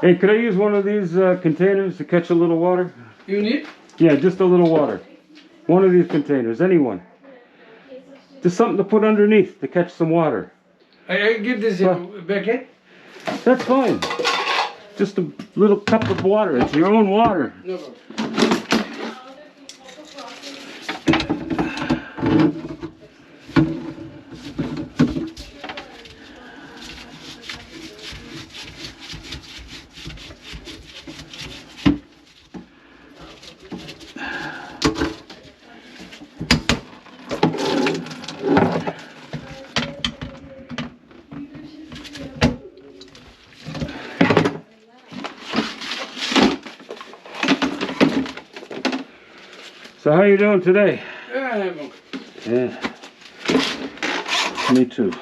Hey, could I use one of these containers to catch a little water? You need? Yeah, just a little water. One of these containers, anyone. Just something to put underneath to catch some water. I get this bucket. That's fine. Just a little cup of water. It's your own water. No problem. So how you doing today? Yeah, I'm okay. Yeah. Me too.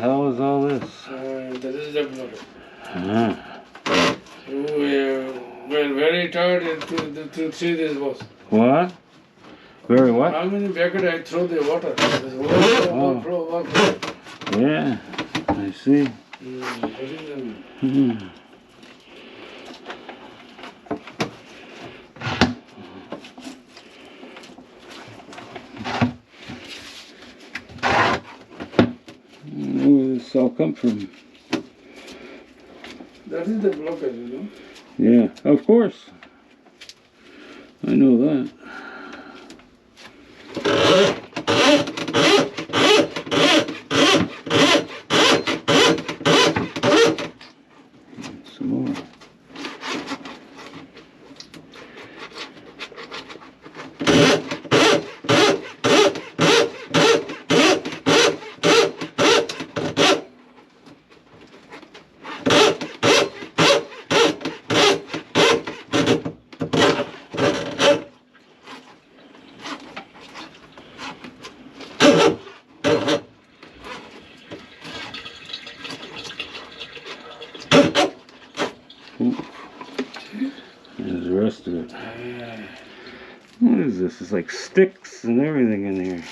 How was all this? That is the blocker. Ah. We're very tired to see this boss. What? Very what? How many buckets I throw the water? Overflow. Yeah, I see. That is the... Hmm. Where did this all come from? That is the blockage, you know. Yeah, of course. I know that. Some more. There's the rest of it. What is this? It's like sticks and everything in here.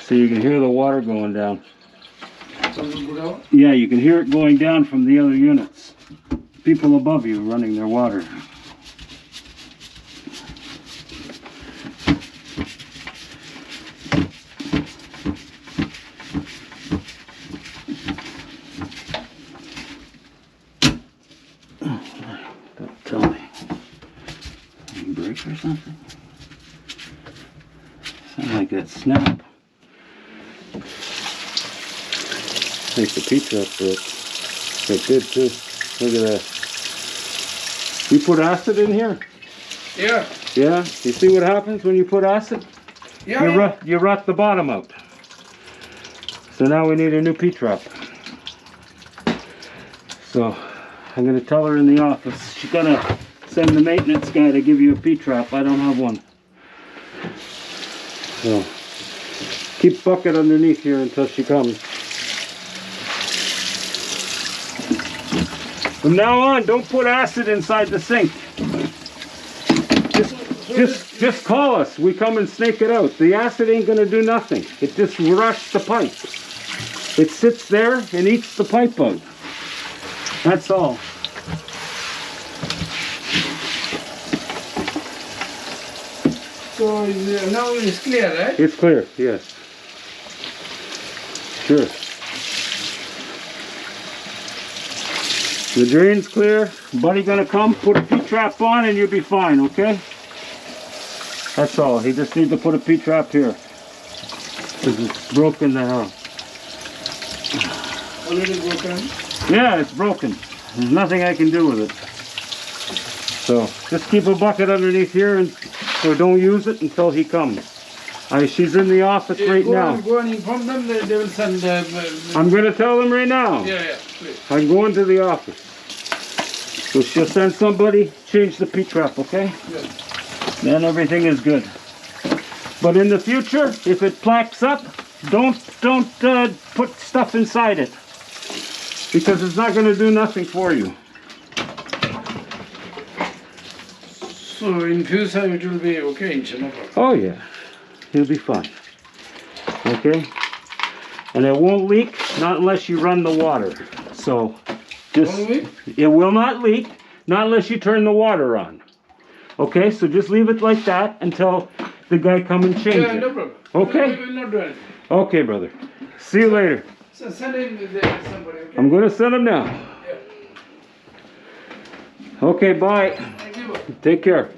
So you can hear the water going down. Yeah, you can hear it going down from the other units. people above you running their water. Don't tell me. Any break or something? Sound like that snap. I think the pizza broke. It did too. Look at that. You put acid in here? Yeah. Yeah? You see what happens when you put acid? Yeah. You rot the bottom out. So now we need a new P-trap. So I'm going to tell her in the office. She's going to send the maintenance guy to give you a P-trap. I don't have one. So keep bucket underneath here until she comes. From now on, don't put acid inside the sink. Just call us. We come and snake it out. The acid ain't gonna do nothing. It just rushes the pipe. It sits there and eats the pipe out. That's all. So now it's clear, right? It's clear, yes. Sure. The drain's clear. Buddy gonna come, put a P-trap on, and you'll be fine, okay? That's all. He just needs to put a P-trap here. Because it's broken now. Already broken. Yeah, it's broken. There's nothing I can do with it. So just keep a bucket underneath here, and so don't use it until he comes. She's in the office right now. Go and inform them that they will send. I'm gonna tell them right now. Yeah, please. I'm going to the office. So she'll send somebody, change the P-trap, okay? Yeah. Then everything is good. But in the future, if it plaques up, don't put stuff inside it. Because it's not gonna do nothing for you. So in future it will be okay, inshallah. Oh yeah, he'll be fine. Okay? And it won't leak, not unless you run the water. So, just, Won't leak? it will not leak, not unless you turn the water on. Okay, so just leave it like that until the guy come and change Yeah, it. no problem. Okay? We will not do anything. Okay, brother. See you later. So send in somebody, okay? I'm gonna send him now. Yeah. Okay, bye. Thank you. Take care.